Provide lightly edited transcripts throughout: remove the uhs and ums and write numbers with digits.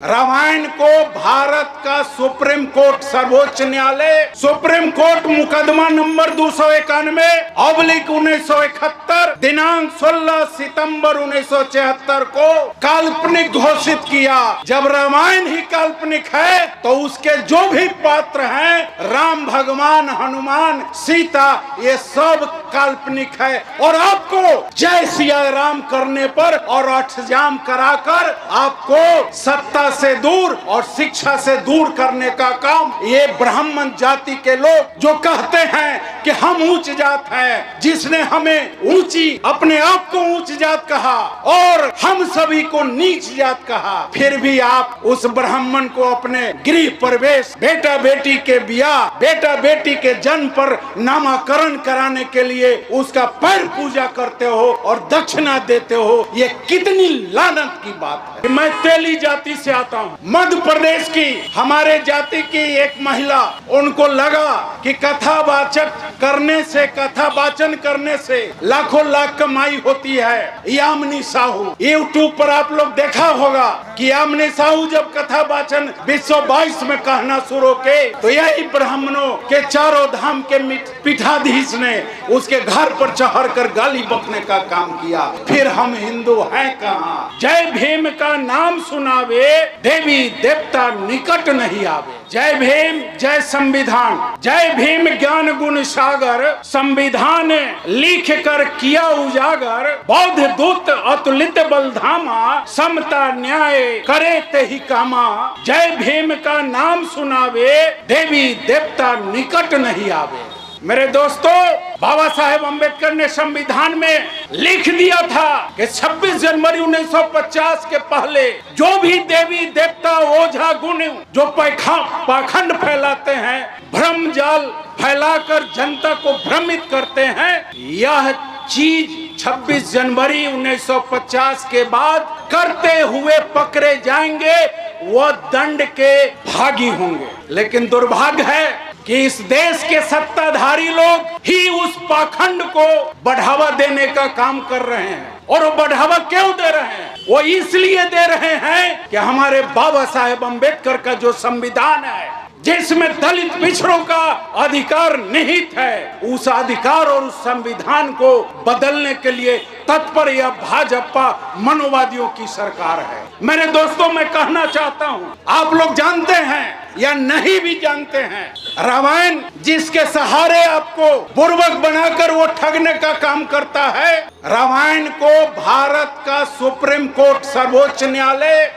रामायण को भारत का supreme court सर्वोच्च न्यायालय सुप्रीम कोर्ट मुकदमा नंबर 291/1971 दिनांक 16 सितंबर 1976 को काल्पनिक घोषित किया। जब रामायण ही काल्पनिक है तो उसके जो भी पात्र हैं, राम भगवान, हनुमान, सीता, ये सब काल्पनिक है। और आपको जय सिया राम करने पर और अठजाम कराकर आपको सत्ता से दूर और शिक्षा से दूर करने का काम ये ब्राह्मण जाति के लोग जो कहते हैं कि हम उच्च जात हैं, जिसने हमें ऊंची अपने आप को उच्च जात कहा और हम सभी को नीच जात कहा, फिर भी आप उस ब्राह्मण को अपने गृह प्रवेश, बेटा बेटी के ब्याह, बेटा बेटी के जन्म पर नामकरण कराने के लिए उसका पैर पूजा करते हो और दक्षिणा देते हो। ये कितनी लानत की बात है। मैं तेली जाति से आता हूँ, मध्य प्रदेश की हमारे जाति की एक महिला, उनको लगा कि कथावाचक करने से, कथा वाचन करने से लाखों लाख कमाई होती है। यामिनी साहू, यूट्यूब पर आप लोग देखा होगा कि यामिनी साहू जब कथा वाचन 2022 में कहना शुरू किए तो यही ब्राह्मणों के चारों धाम के पीठाधीश ने उसके घर पर चढ़ कर गाली बकने का काम किया। फिर हम हिंदू हैं कहाँ? जय भीम का नाम सुनावे, देवी देवता निकट नहीं आवे। जय भीम, जय संविधान, जय भीम ज्ञान गुण सागर, संविधान लिख कर किया उजागर, बौद्ध दूत अतुलित बलधामा, समता न्याय करे ते ही कामा। जय भीम का नाम सुनावे, देवी देवता निकट नहीं आवे। मेरे दोस्तों, बाबा साहेब अम्बेडकर ने संविधान में लिख दिया था कि 26 जनवरी 1950 के पहले जो भी देवी देवता, ओझा गुण जो पाखंड फैलाते हैं, भ्रम जाल फैलाकर जनता को भ्रमित करते हैं, यह चीज 26 जनवरी 1950 के बाद करते हुए पकड़े जाएंगे, वह दंड के भागी होंगे। लेकिन दुर्भाग्य है कि इस देश के सत्ताधारी लोग ही उस पाखंड को बढ़ावा देने का काम कर रहे हैं। और वो बढ़ावा क्यों दे रहे हैं? वो इसलिए दे रहे हैं कि हमारे बाबा साहेब अम्बेडकर का जो संविधान है, जिसमें दलित पिछड़ों का अधिकार निहित है, उस अधिकार और उस संविधान को बदलने के लिए तत्पर यह भाजपा मनोवादियों की सरकार है। मेरे दोस्तों, मैं कहना चाहता हूँ, आप लोग जानते हैं या नहीं भी जानते हैं, रामायण जिसके सहारे आपको बुर्बक बनाकर वो ठगने का काम करता है, रामायण को भारत का सुप्रीम कोर्ट सर्वोच्च न्यायालय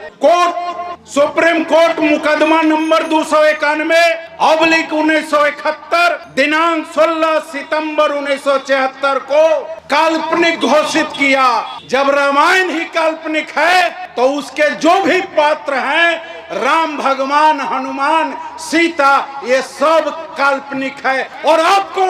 सुप्रीम कोर्ट मुकदमा नंबर 291/1971 दिनांक 16 सितंबर 1976 को काल्पनिक घोषित किया। जब रामायण ही काल्पनिक है तो उसके जो भी पात्र हैं, राम भगवान, हनुमान, सीता, ये सब काल्पनिक है। और आपको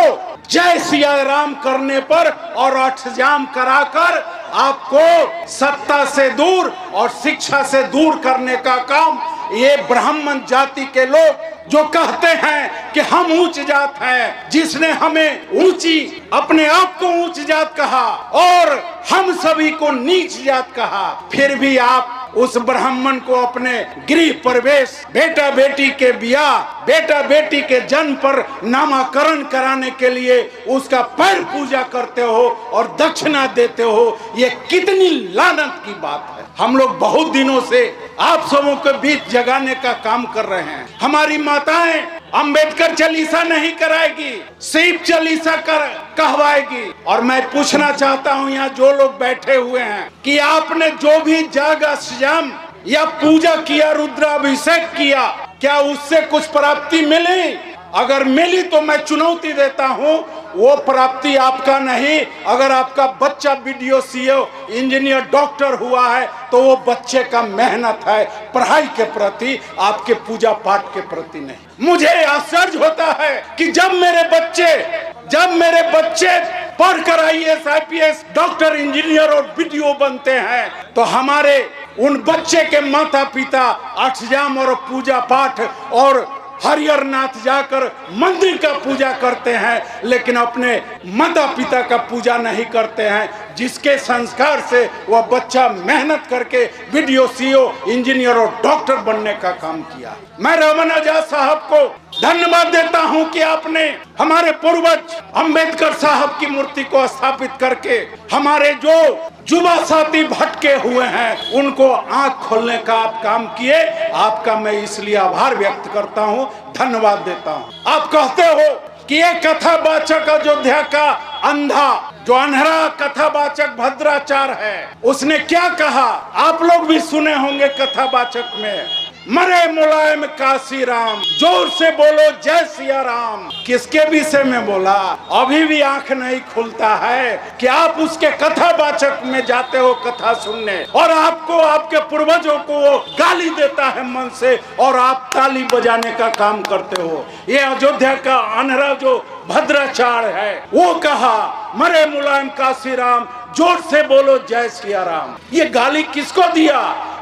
जय सिया राम करने पर और अठजाम कराकर आपको सत्ता से दूर और शिक्षा से दूर करने का काम ये ब्राह्मण जाति के लोग जो कहते हैं कि हम उच्च जात हैं, जिसने हमें ऊंची अपने आप को उच्च जात कहा और हम सभी को नीच जात कहा, फिर भी आप उस ब्राह्मण को अपने गृह प्रवेश, बेटा बेटी के ब्याह, बेटा बेटी के जन्म पर नामकरण कराने के लिए उसका पैर पूजा करते हो और दक्षिणा देते हो। ये कितनी लानत की बात है। हम लोग बहुत दिनों से आप सबों के बीच जगाने का काम कर रहे हैं। हमारी माताएं अंबेडकर चालीसा नहीं कराएगी, सिर्फ चालीसा कहवाएगी। और मैं पूछना चाहता हूं यहाँ जो लोग बैठे हुए हैं कि आपने जो भी जाग अष्टयाम या पूजा किया, रुद्राभिषेक किया, क्या उससे कुछ प्राप्ति मिली? अगर मिली तो मैं चुनौती देता हूं, वो प्राप्ति आपका नहीं। अगर आपका बच्चा बीडीओ, सीओ, इंजीनियर, डॉक्टर हुआ है तो वो बच्चे का मेहनत है, पढ़ाई के प्रति, आपके पूजा पाठ के प्रति नहीं। मुझे आश्चर्य होता है कि जब मेरे बच्चे पढ़कर IAS, IPS, डॉक्टर, इंजीनियर और बीडीओ बनते हैं तो हमारे उन बच्चे के माता पिता अष्टयाम और पूजा पाठ और हरिहर नाथ जाकर मंदिर का पूजा करते हैं, लेकिन अपने माता पिता का पूजा नहीं करते हैं। जिसके संस्कार से वह बच्चा मेहनत करके वीडियो, सीओ, इंजीनियर और डॉक्टर बनने का काम किया। मैं रमन आजाद साहब को धन्यवाद देता हूं कि आपने हमारे पूर्वज अंबेडकर साहब की मूर्ति को स्थापित करके हमारे जो युवा साथी भटके हुए हैं उनको आंख खोलने का आप काम किए। आपका मैं इसलिए आभार व्यक्त करता हूं, धन्यवाद देता हूं। आप कहते हो कि ये कथावाचक अयोध्या का अंधा, जो अनहरा कथावाचक भद्राचार है, उसने क्या कहा आप लोग भी सुने होंगे। कथावाचक में मरे मुलायम काशी राम, जोर से बोलो जय सिया राम। किसके विषय में बोला? अभी भी आंख नहीं खुलता है कि आप उसके कथावाचक में जाते हो कथा सुनने, और आपको आपके पूर्वजों को वो गाली देता है मन से, और आप ताली बजाने का काम करते हो। ये अयोध्या का अनहरा जो भद्राचार है, वो कहा मरे मुलायम काशी राम, जोर से बोलो जय सिया राम। ये गाली किसको दिया?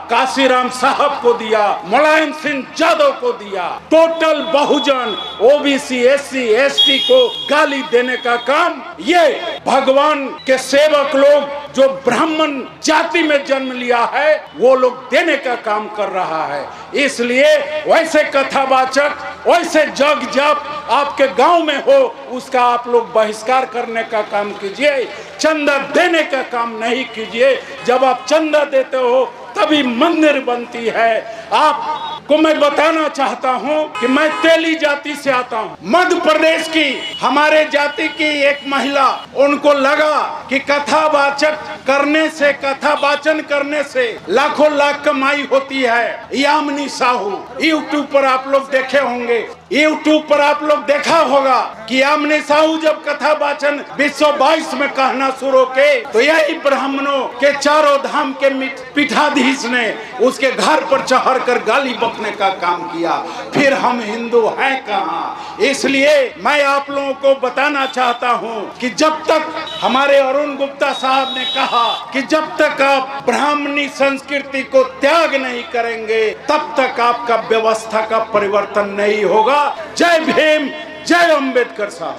काशीराम साहब को दिया, मुलायम सिंह यादव को दिया। टोटल बहुजन, ओबीसी, एससी, एसटी को गाली देने का काम ये भगवान के सेवक लोग जो ब्राह्मण जाति में जन्म लिया है वो लोग देने का काम कर रहा है। इसलिए वैसे कथावाचक, वैसे जग जप आपके गांव में हो, उसका आप लोग बहिष्कार करने का काम कीजिए, चंदा देने का काम नहीं कीजिए। जब आप चंदा देते हो तभी मंदिर बनती है। आपको मैं बताना चाहता हूं कि मैं तेली जाति से आता हूं, मध्य प्रदेश की हमारे जाति की एक महिला, उनको लगा कि कथावाचक करने से, कथा वाचन करने से लाखों लाख कमाई होती है। यामिनी साहू, यूट्यूब पर आप लोग देखे होंगे, यूट्यूब पर आप लोग देखा होगा कि यामिनी साहू जब कथा वाचन 222 में कहना शुरू के, तो यही ब्राह्मणों के चारों धाम के पीठाधीश ने उसके घर पर चढ़ कर गाली बकने का काम किया। फिर हम हिंदू हैं कहाँ? इसलिए मैं आप लोगों को बताना चाहता हूँ कि जब तक हमारे अरुण गुप्ता साहब ने कहा कि जब तक आप ब्राह्मणी संस्कृति को त्याग नहीं करेंगे तब तक आपका व्यवस्था का परिवर्तन नहीं होगा। जय भीम, जय अंबेडकर साहब।